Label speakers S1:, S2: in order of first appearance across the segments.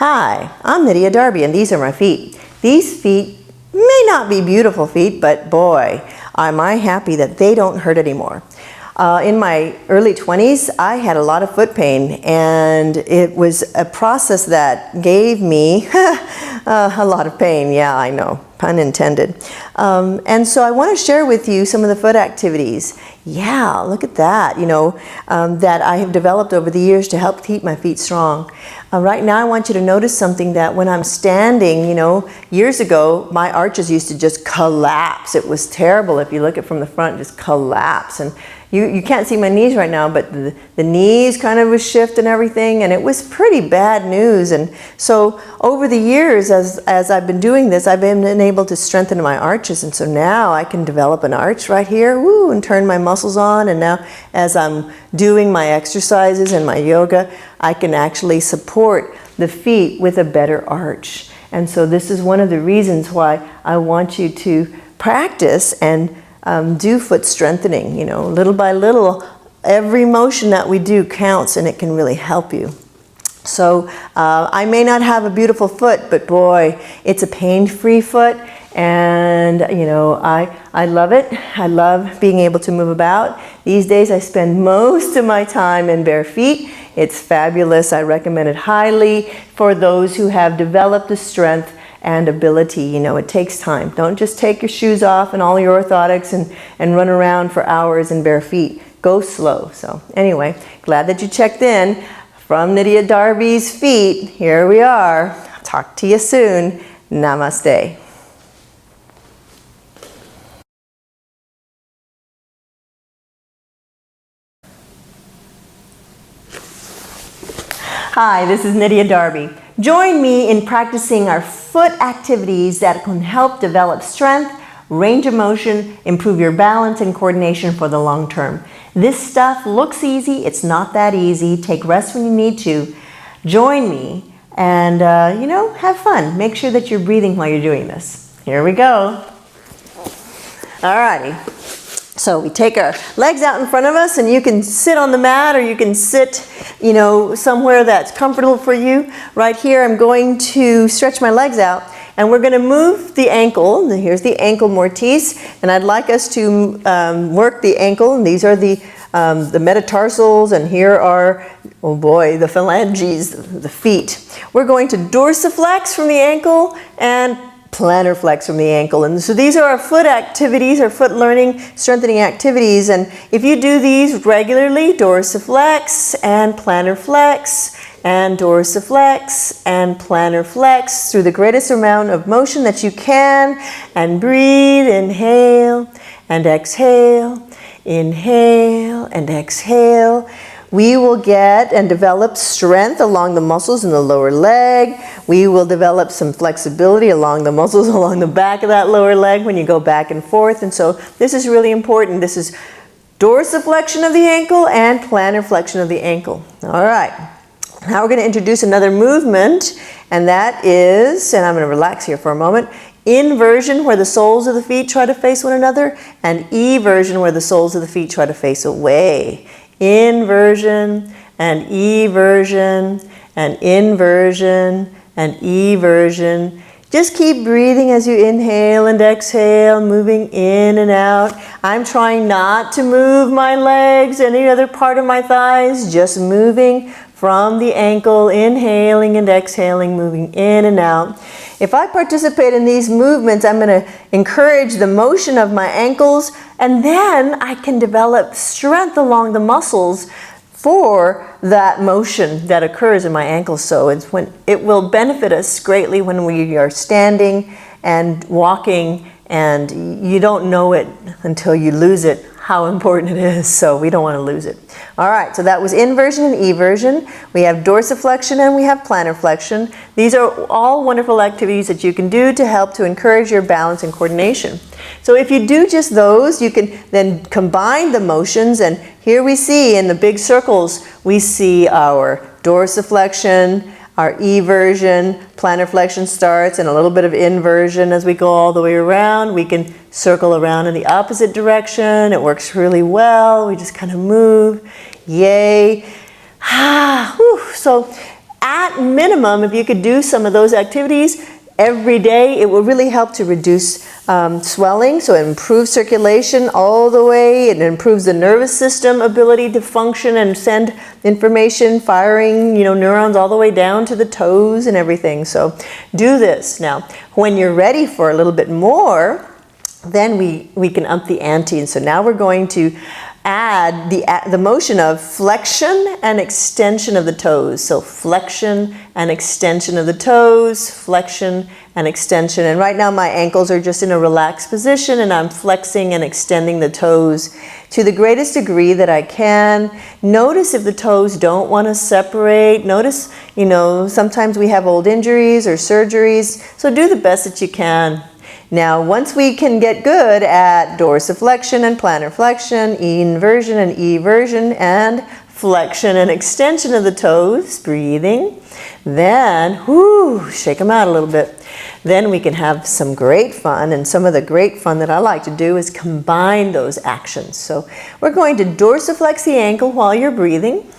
S1: Hi, I'm Nydia Darby and these are my feet. These feet may not be beautiful feet, but boy, am I happy that they don't hurt anymore. In my early 20s, I had a lot of foot pain, and it was a process that gave me a lot of pain. Yeah, I know, pun intended. And so I want to share with you some of the foot activities. Yeah, look at that, that I have developed over the years to help keep my feet strong. Right now I want you to notice something, that when I'm standing, years ago, my arches used to just collapse. It was terrible. If you look at it from the front, just collapse. And you can't see my knees right now, but the knees kind of was shift and everything, and it was pretty bad news. And so over the years, as I've been doing this, I've been able to strengthen my arches, and so now I can develop an arch right here, woo, and turn my muscles on. And now as I'm doing my exercises and my yoga, I can actually support the feet with a better arch. And so this is one of the reasons why I want you to practice and do foot strengthening. Little by little, every motion that we do counts, and it can really help you. So I may not have a beautiful foot, but boy, it's a pain-free foot, and I love it. I love being able to move about. These days I spend most of my time in bare feet. It's fabulous. I recommend it highly for those who have developed the strength and ability. It takes time. Don't just take your shoes off and all your orthotics and run around for hours in bare feet. Go slow. So anyway, glad that you checked in. From Nydia Darby's feet, here we are. Talk to you soon. Namaste. Hi, this is Nydia Darby. Join me in practicing our foot activities that can help develop strength, range of motion, improve your balance and coordination for the long term. This stuff looks easy. It's not that easy. Take rest when you need to. Join me and, have fun. Make sure that you're breathing while you're doing this. Here we go. All righty. So we take our legs out in front of us, and you can sit on the mat, or you can sit, somewhere that's comfortable for you. Right here, I'm going to stretch my legs out, and we're going to move the ankle. Here's the ankle mortise, and I'd like us to work the ankle. And these are the metatarsals, and here are, oh boy, the phalanges, the feet. We're going to dorsiflex from the ankle and plantar flex from the ankle. And so these are our foot activities, our foot learning, strengthening activities. And if you do these regularly, dorsiflex and plantar flex and dorsiflex and plantar flex through the greatest amount of motion that you can, and breathe, inhale and exhale, inhale and exhale. We will get and develop strength along the muscles in the lower leg. We will develop some flexibility along the muscles along the back of that lower leg when you go back and forth. And so this is really important. This is dorsiflexion of the ankle and plantar flexion of the ankle. All right. Now we're going to introduce another movement, and that is, and I'm going to relax here for a moment, inversion, where the soles of the feet try to face one another, and eversion, where the soles of the feet try to face away. Inversion and eversion and inversion and eversion. Just keep breathing as you inhale and exhale, moving in and out. I'm trying not to move my legs, any other part of my thighs, just moving from the ankle, inhaling and exhaling, moving in and out. If I participate in these movements, I'm going to encourage the motion of my ankles, and then I can develop strength along the muscles for that motion that occurs in my ankles. So it will benefit us greatly when we are standing and walking, and you don't know it until you lose it, how important it is. So we don't want to lose it. All right, so that was inversion and eversion. We have dorsiflexion and we have plantar flexion. These are all wonderful activities that you can do to help to encourage your balance and coordination. So if you do just those, you can then combine the motions, and here we see in the big circles, we see our dorsiflexion, our eversion, plantar flexion starts, and a little bit of inversion as we go all the way around. We can circle around in the opposite direction. It works really well. We just kind of move. Yay. So at minimum, if you could do some of those activities every day, it will really help to reduce swelling, so it improves circulation all the way. It improves the nervous system ability to function and send information, firing, neurons all the way down to the toes and everything. So do this. Now, when you're ready for a little bit more, then we can up the ante. And so now we're going to add the motion of flexion and extension of the toes. So flexion and extension of the toes, flexion and extension. And right now my ankles are just in a relaxed position, and I'm flexing and extending the toes to the greatest degree that I can. Notice if the toes don't want to separate. Notice, sometimes we have old injuries or surgeries, so do the best that you can. Now, once we can get good at dorsiflexion and plantar flexion, inversion and eversion, and flexion and extension of the toes, breathing, then, shake them out a little bit. Then we can have some great fun, and some of the great fun that I like to do is combine those actions. So we're going to dorsiflex the ankle while you're breathing.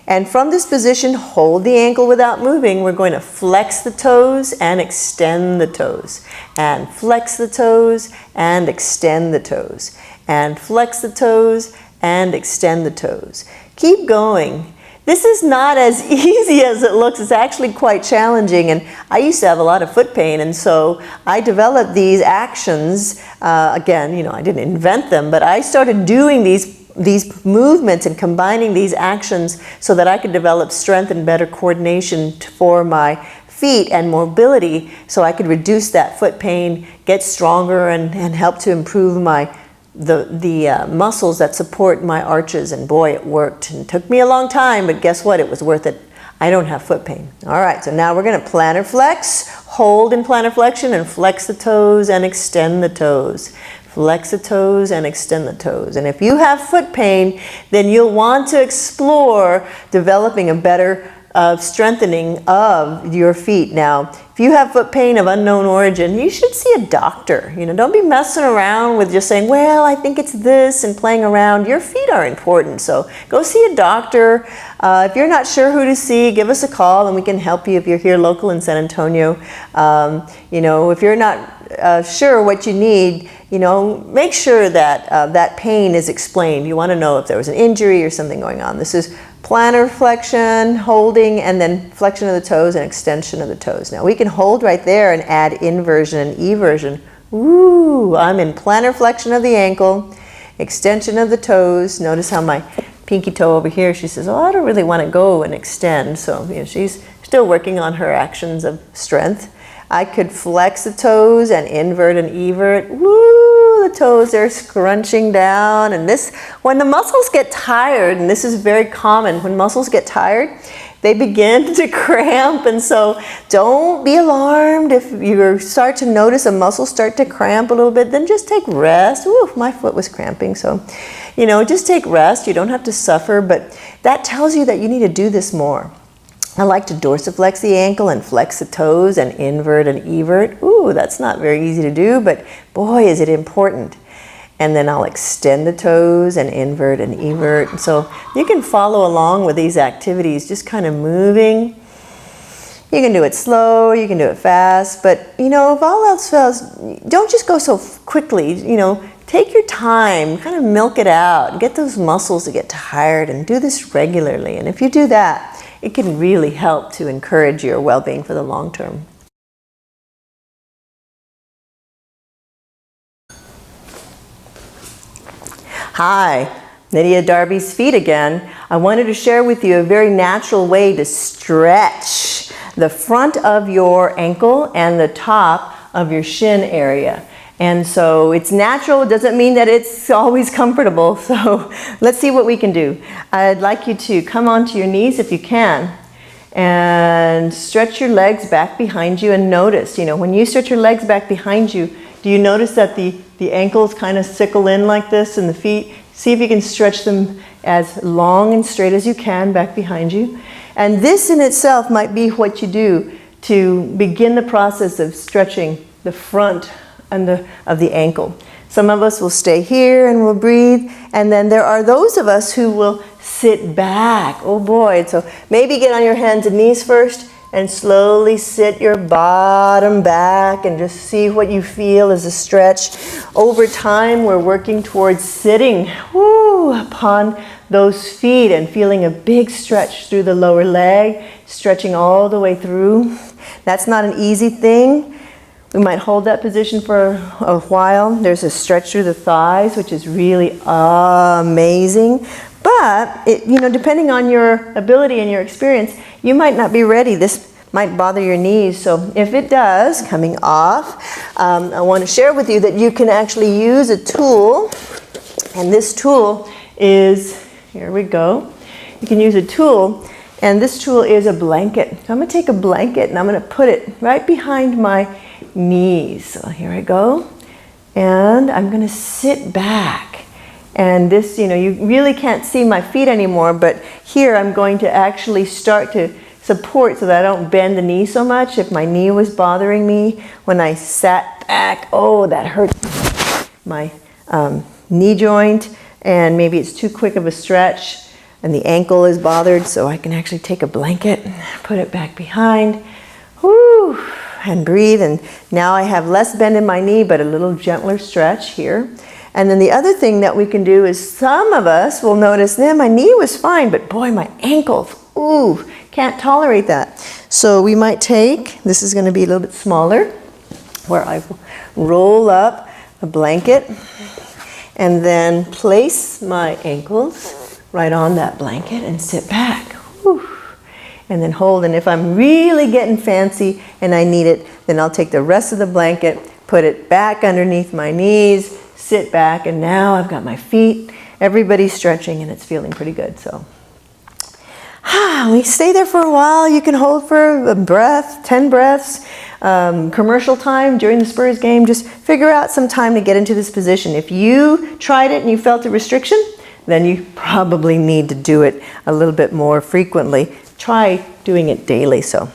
S1: And from this position, hold the ankle without moving. We're going to flex the toes and extend the toes. And flex the toes and extend the toes. And flex the toes and extend the toes. Keep going. This is not as easy as it looks. It's actually quite challenging. And I used to have a lot of foot pain, and so I developed these actions. Again, I didn't invent them, but I started doing these movements and combining these actions so that I could develop strength and better coordination for my feet and mobility, so I could reduce that foot pain, get stronger, and help to improve the muscles that support my arches. And boy, it worked. And it took me a long time, but guess what? It was worth it. I don't have foot pain. All right, so now we're going to plantar flex, hold in plantar flexion, and flex the toes and extend the toes. Flex the toes and extend the toes. And if you have foot pain, then you'll want to explore developing a better strengthening of your feet. Now, if you have foot pain of unknown origin, you should see a doctor. Don't be messing around with just saying, well, I think it's this, and playing around. Your feet are important, so go see a doctor. If you're not sure who to see, give us a call and we can help you if you're here local in San Antonio. If you're not sure what you need, make sure that that pain is explained. You want to know if there was an injury or something going on. This is plantar flexion, holding, and then flexion of the toes and extension of the toes. Now we can hold right there and add inversion and eversion. I'm in plantar flexion of the ankle, extension of the toes. Notice how my pinky toe over here, she says, I don't really want to go and extend. So she's still working on her actions of strength. I could flex the toes and invert and evert. The toes are scrunching down. And when the muscles get tired, and this is very common, when muscles get tired, they begin to cramp. And so don't be alarmed if you start to notice a muscle start to cramp a little bit. Then just take rest. My foot was cramping. So, just take rest. You don't have to suffer, but that tells you that you need to do this more. I like to dorsiflex the ankle and flex the toes and invert and evert. That's not very easy to do, but boy, is it important. And then I'll extend the toes and invert and evert. And so you can follow along with these activities, just kind of moving. You can do it slow, you can do it fast, but if all else fails, don't just go so quickly. Take your time, kind of milk it out, get those muscles to get tired, and do this regularly. And if you do that, it can really help to encourage your well-being for the long term. Hi, Nydia Darby's Feet again. I wanted to share with you a very natural way to stretch the front of your ankle and the top of your shin area. And so it's natural. It doesn't mean that it's always comfortable. So let's see what we can do. I'd like you to come onto your knees if you can and stretch your legs back behind you, and notice, when you stretch your legs back behind you, do you notice that the ankles kind of sickle in like this and the feet? See if you can stretch them as long and straight as you can back behind you. And this in itself might be what you do to begin the process of stretching the front of the ankle. Some of us will stay here and we'll breathe, and then there are those of us who will sit back. Oh boy, so maybe get on your hands and knees first and slowly sit your bottom back and just see what you feel as a stretch. Over time, we're working towards sitting upon those feet and feeling a big stretch through the lower leg, stretching all the way through. That's not an easy thing. We might hold that position for a while. There's a stretch through the thighs, which is really amazing. But, depending on your ability and your experience, you might not be ready. This might bother your knees. So if it does, coming off, I want to share with you that you can actually use a tool. And this tool is, here we go. You can use a tool, and this tool is a blanket. So I'm going to take a blanket and I'm going to put it right behind my knees. So here I go. And I'm going to sit back. And this, you really can't see my feet anymore, but here I'm going to actually start to support so that I don't bend the knee so much. If my knee was bothering me when I sat back, oh, that hurt my knee joint, and maybe it's too quick of a stretch and the ankle is bothered, so I can actually take a blanket, put it back behind, and breathe. And now I have less bend in my knee, but a little gentler stretch here. And then the other thing that we can do is some of us will notice, my knee was fine, but boy, my ankles, can't tolerate that. So we might take, this is going to be a little bit smaller, where I roll up a blanket and then place my ankles right on that blanket and sit back. And then hold. And if I'm really getting fancy and I need it, then I'll take the rest of the blanket, put it back underneath my knees, sit back, and now I've got my feet. Everybody's stretching and it's feeling pretty good. So we stay there for a while. You can hold for a breath, 10 breaths. Commercial time during the Spurs game, just figure out some time to get into this position. If you tried it and you felt a restriction, then you probably need to do it a little bit more frequently. Try doing it daily. So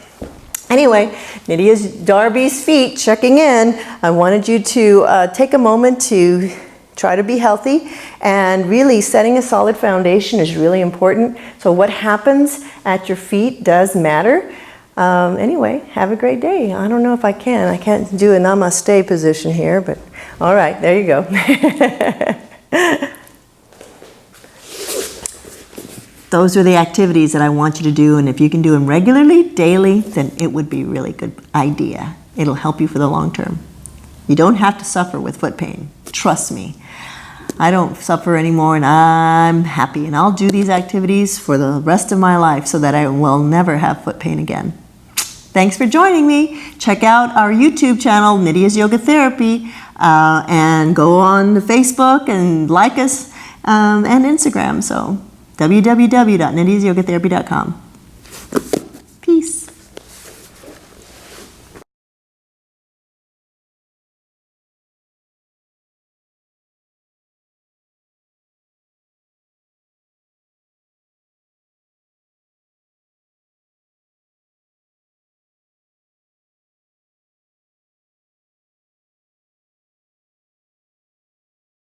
S1: anyway, Nydia Darby's feet checking in. I wanted you to take a moment to try to be healthy, and really setting a solid foundation is really important. So what happens at your feet does matter. Anyway, have a great day. I don't know if I can't do a namaste position here, but all right, there you go. Those are the activities that I want you to do, and if you can do them regularly, daily, then it would be a really good idea. It'll help you for the long term. You don't have to suffer with foot pain. Trust me. I don't suffer anymore, and I'm happy, and I'll do these activities for the rest of my life so that I will never have foot pain again. Thanks for joining me. Check out our YouTube channel, Nydia's Yoga Therapy, and go on to Facebook and like us and Instagram. So www.nydiasyogatherapy.com.